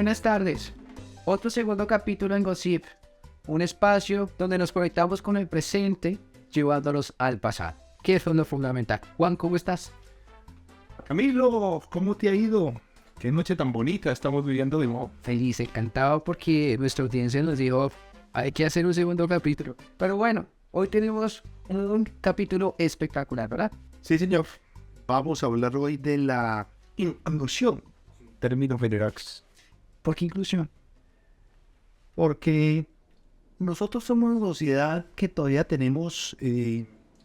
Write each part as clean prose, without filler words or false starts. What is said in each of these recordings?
Buenas tardes. Otro segundo capítulo en Gossip, un espacio donde nos conectamos con el presente, llevándolos al pasado, que es lo fundamental. Juan, ¿cómo estás? Camilo, ¿cómo te ha ido? Qué noche tan bonita estamos viviendo de nuevo. Feliz, encantado porque nuestra audiencia nos dijo, hay que hacer un segundo capítulo. Pero bueno, hoy tenemos un capítulo espectacular, ¿verdad? Sí, señor. Vamos a hablar hoy de la inclusión, en términos generales. ¿Por qué inclusión? Porque nosotros somos una sociedad que todavía tenemos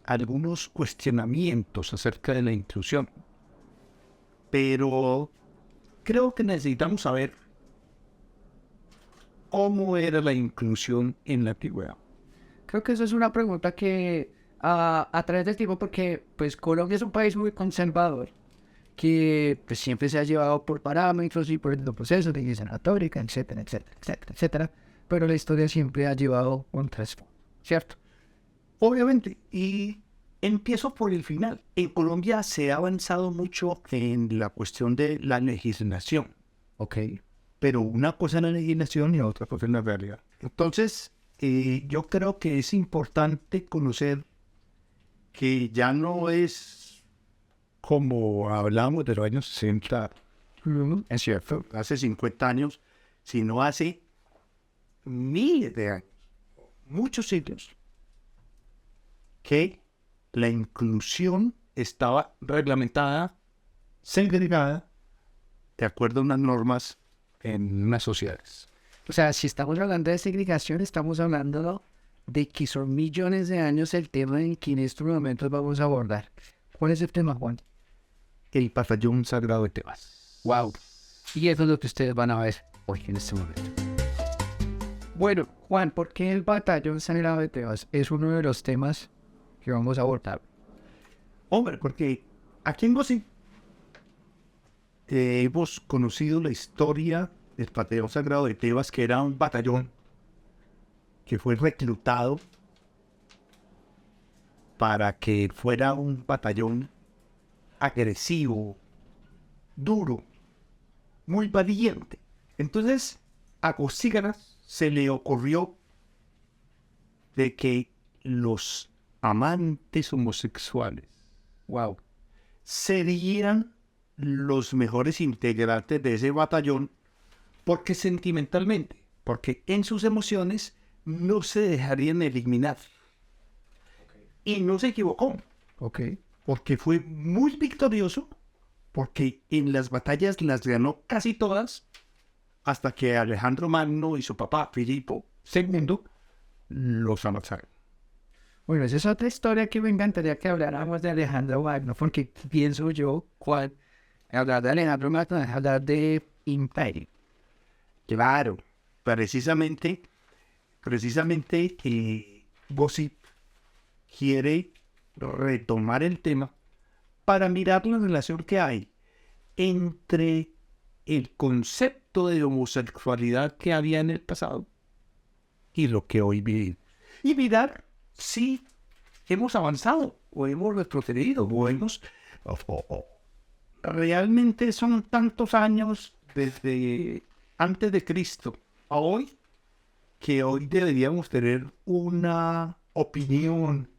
algunos cuestionamientos acerca de la inclusión. Pero creo que necesitamos saber cómo era la inclusión en la antigüedad. Creo que eso es una pregunta que a través del tiempo, porque pues Colombia es un país muy conservador, que pues, siempre se ha llevado por parámetros y por los procesos de iglesia católica, etcétera, etcétera, etcétera, etcétera, pero la historia siempre ha llevado un trasfondo, ¿cierto? Obviamente, y empiezo por el final. En Colombia se ha avanzado mucho en la cuestión de la legislación, Ok. pero una cosa es la legislación y otra cosa es la realidad. Entonces, yo creo que es importante conocer que ya no es como hablamos de los años 60, es cierto, hace 50 años, sino hace miles de años, muchos siglos, que la inclusión estaba reglamentada, segregada, de acuerdo a unas normas en unas sociedades. O sea, si estamos hablando de segregación, estamos hablando de que son millones de años el tema en que en estos momentos vamos a abordar. ¿Cuál es el tema, Juan? El batallón sagrado de Tebas. Wow. Y eso es lo que ustedes van a ver hoy en este momento. Bueno, Juan, ¿por qué el batallón sagrado de Tebas es uno de los temas que vamos a abordar? Hombre, porque aquí en Gossip hemos conocido la historia del batallón sagrado de Tebas, que era un batallón que fue reclutado para que fuera un batallón agresivo, duro, muy valiente. Entonces, a Cosígaras se le ocurrió de que los amantes homosexuales, Wow. serían los mejores integrantes de ese batallón, porque sentimentalmente, porque en sus emociones no se dejarían eliminar. Y no se equivocó, Ok. porque fue muy victorioso, porque en las batallas las ganó casi todas, hasta que Alejandro Magno y su papá, Filipo II, los amasaron. Bueno, esa es otra historia que me encantaría que habláramos de Alejandro Magno, porque pienso yo, Juan, hablar de Alejandro Magno es hablar de imperio. Claro, precisamente Gossip quiere retomar el tema para mirar la relación que hay entre el concepto de homosexualidad que había en el pasado y lo que hoy vivimos. Y mirar si hemos avanzado o hemos retrocedido o hemos... Realmente son tantos años desde antes de Cristo a hoy, que hoy deberíamos tener una opinión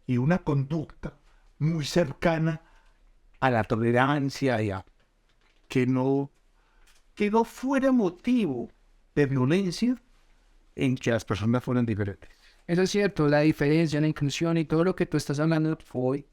y una conducta muy cercana a la tolerancia y a que no fuera motivo de violencia en que las personas fueran diferentes. Eso es cierto, la diferencia, la inclusión y todo lo que tú estás hablando hoy.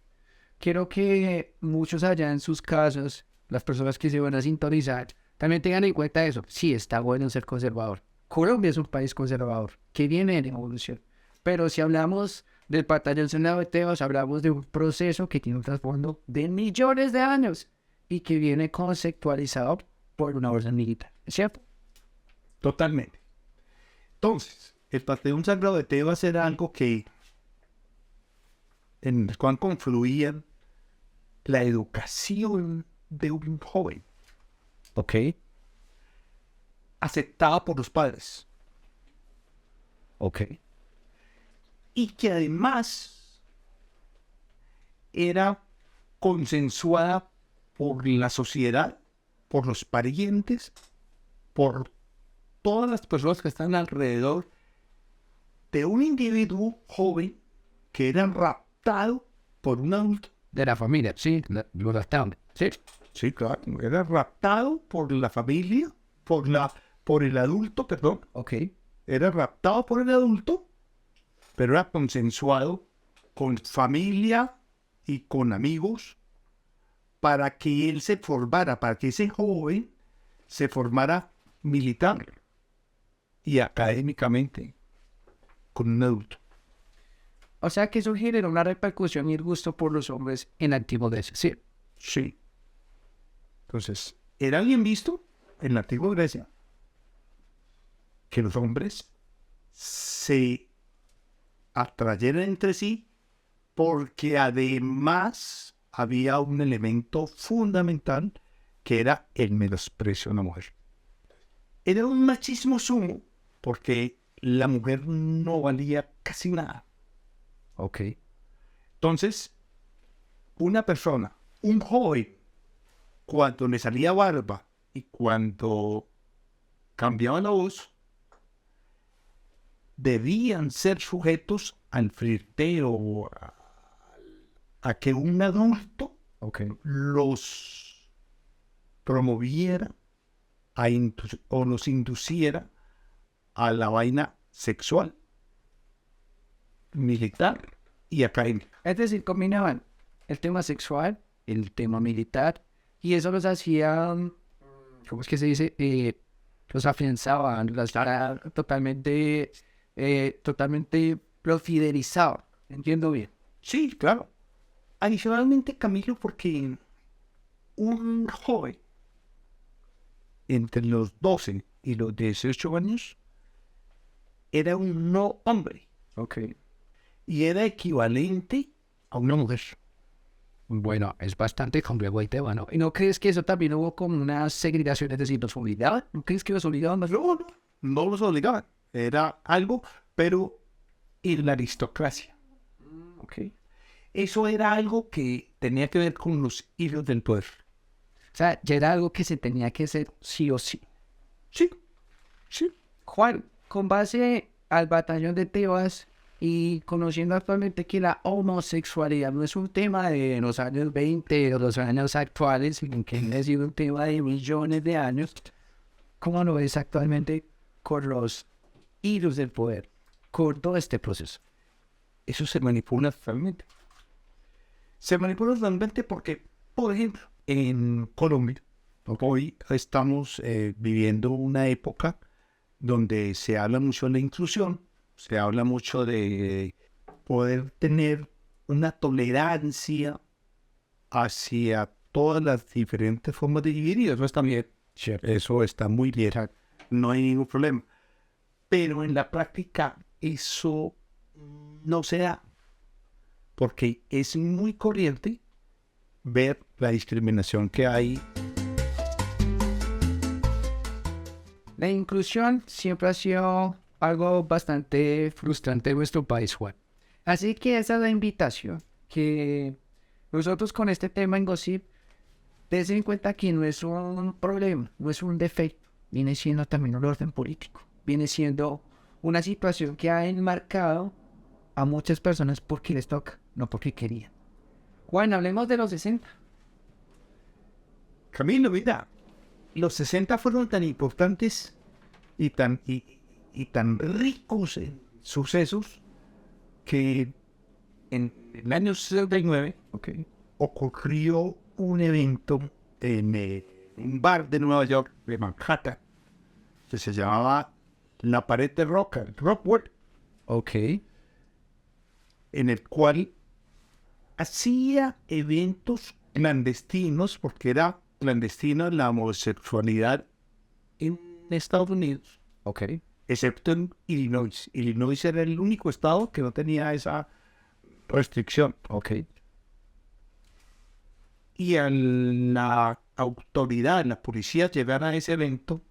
Quiero que muchos allá en sus casas, las personas que se van a sintonizar, también tengan en cuenta eso. Sí, está bueno ser conservador. Colombia es un país conservador que viene en evolución. Pero si hablamos del batallón sagrado de Tebas, hablamos de un proceso que tiene un trasfondo de millones de años y que viene conceptualizado por una orden militar, ¿cierto? Totalmente. Entonces, el Panteón Sagrado de Tebas era algo que en el cual confluían la educación de un joven, Ok. aceptada por los padres, Ok. y que además era consensuada por la sociedad, por los parientes, por todas las personas que están alrededor de un individuo joven que era raptado por un adulto. De la familia, sí, lo adoptaron. Sí. Sí, claro. Era raptado por la familia, por el adulto, perdón. Ok. Era raptado por el adulto, pero era consensuado con familia y con amigos para que él se formara, para que ese joven se formara militar y académicamente con un adulto. O sea que eso generó una repercusión y el gusto por los hombres en la antigua Grecia. Sí. Sí. Entonces, era bien visto en la antigua Grecia que los hombres se atrayeran entre sí porque además había un elemento fundamental que era el menosprecio a la mujer. Era un machismo sumo porque la mujer no valía casi nada. Ok. Entonces, una persona, un joven, cuando le salía barba y cuando cambiaba la voz, debían ser sujetos al flirteo, a que un adulto Ok. los promoviera o los induciera a la vaina sexual, militar y académica. Es decir, combinaban el tema sexual, el tema militar, y eso los hacían, ¿cómo es que se dice? Los afianzaban, los totalmente los fidelizaban. Entiendo bien. Sí, claro. Adicionalmente, Camilo, porque un joven entre los 12 y los 18 años era un no hombre Ok. y era equivalente a una mujer. Bueno, es bastante complejo el tema, ¿no? ¿Y no crees que eso también hubo como una segregación, es decir, los obligaban? ¿No crees que los obligaban más? No los obligaban. Era algo, pero en la aristocracia. Ok. Eso era algo que tenía que ver con los hilos del poder. O sea, ya era algo que se tenía que hacer sí o sí. Sí, sí. Juan, con base al batallón de Tebas y conociendo actualmente que la homosexualidad no es un tema de los años 20 o los años actuales, sino que ha sido un tema de millones de años, ¿cómo lo ves actualmente con los hilos del poder, con todo este proceso? Eso se manipula totalmente. Se manipula totalmente porque, por ejemplo, en Colombia, hoy estamos viviendo una época donde se habla mucho de la inclusión, se habla mucho de poder tener una tolerancia hacia todas las diferentes formas de vivir y eso está bien. Eso está muy bien, no hay ningún problema. Pero en la práctica eso no se da, porque es muy corriente ver la discriminación que hay. La inclusión siempre ha sido algo bastante frustrante en nuestro país, Juan. Así que esa es la invitación, que nosotros con este tema en Gossip, des en cuenta que no es un problema, no es un defecto, viene siendo también un orden político, viene siendo una situación que ha enmarcado a muchas personas porque les toca, no porque querían. Juan, hablemos de los 60. Camilo, mira, los 60 fueron tan importantes y tan ricos en sucesos que en el año 69 ocurrió un evento en un bar de Nueva York, de Manhattan, que se llamaba La Pared de Rock, Rockwell, Ok. en el cual hacía eventos clandestinos, porque era clandestina la homosexualidad en Estados Unidos, Ok. excepto en Illinois. Illinois era el único estado que no tenía esa restricción. Ok. Y a la autoridad, la policía, llegar a ese evento,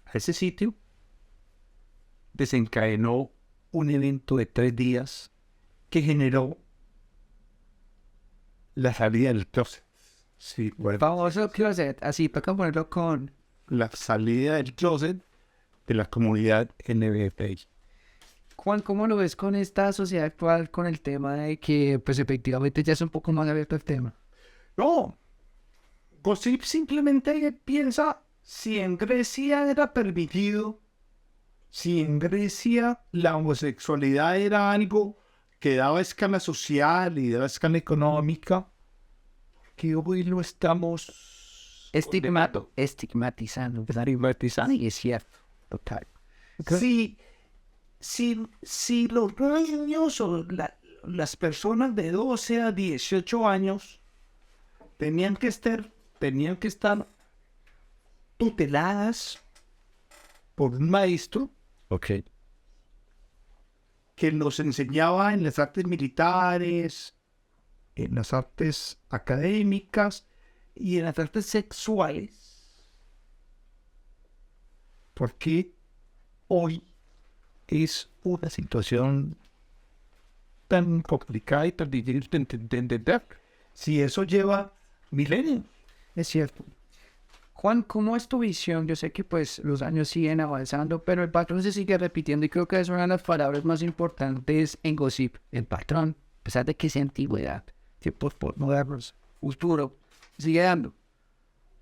a ese sitio, desencadenó un evento de 3 días que generó la salida del closet. Sí, bueno. Famoso closet, así, para ponerlo con la salida del closet de la comunidad LGBTI. Juan, ¿cómo lo ves con esta sociedad actual, con el tema de que, pues efectivamente ya es un poco más abierto el tema? No, Gossip simplemente piensa si en Grecia era permitido, si en Grecia la homosexualidad era algo que daba escala social y daba escala económica, que hoy lo estamos Estigmatizando. Y es cierto, total. Si los niños o las personas de 12 a 18 años tenían que estar tuteladas por un maestro que los enseñaba en las artes militares, en las artes académicas y en las artes sexuales, porque hoy es una situación tan complicada y tan difícil de entender. Si eso lleva milenios. Es cierto. Juan, ¿cómo es tu visión? Yo sé que pues los años siguen avanzando, pero el patrón se sigue repitiendo y creo que es una de las palabras más importantes en Gossip. El patrón, a pesar de que es antigüedad, tiempos modernos, futuro, sigue dando.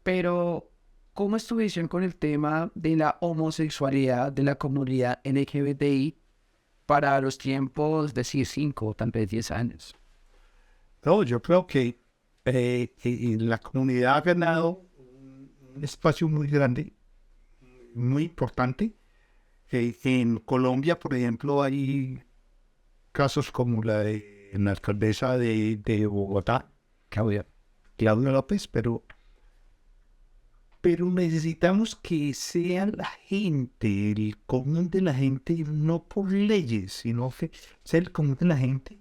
Pero, ¿cómo es tu visión con el tema de la homosexualidad de la comunidad LGBTI para los tiempos, decir, 5 o tal vez 10 años? No, yo creo que la comunidad ha ganado un espacio muy grande, muy importante. En Colombia, por ejemplo, hay casos como la de la alcaldesa de Bogotá, Claudia López, pero necesitamos que sea la gente, el común de la gente, no por leyes, sino que sea el común de la gente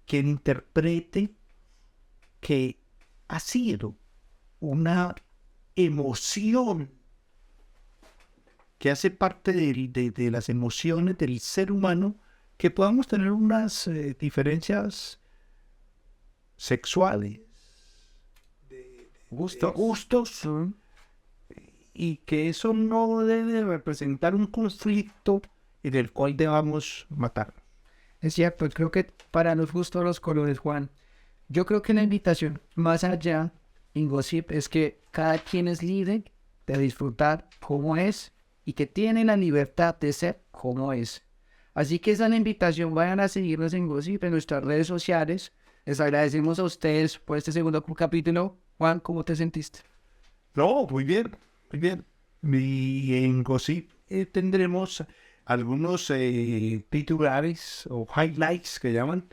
quien interprete que ha sido una emoción que hace parte de las emociones del ser humano, que podamos tener unas diferencias sexuales, gustos, y que eso no debe representar un conflicto en el cual debamos matar. Es cierto, creo que para los gustos los colores, Juan. Yo creo que la invitación más allá en Gossip es que cada quien es libre de disfrutar como es y que tiene la libertad de ser como es. Así que esa es la invitación, vayan a seguirnos en Gossip en nuestras redes sociales. Les agradecemos a ustedes por este segundo capítulo. Juan, ¿cómo te sentiste? No, muy bien, muy bien. Y en Gossip tendremos algunos titulares o highlights que llaman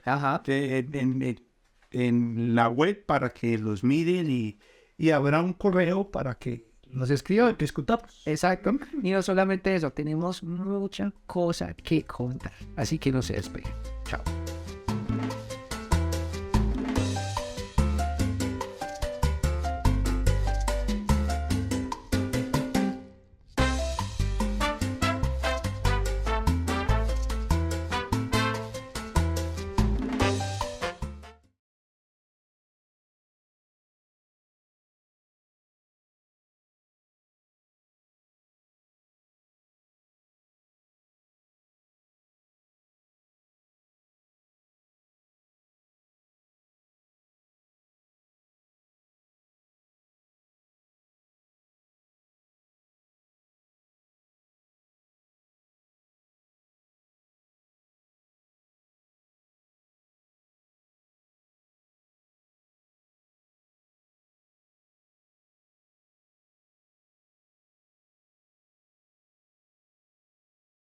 en la web para que los miren y habrá un correo para que nos escriban y discutamos. Exacto. Y no solamente eso, tenemos mucha cosa que contar. Así que no se despeguen. Chao.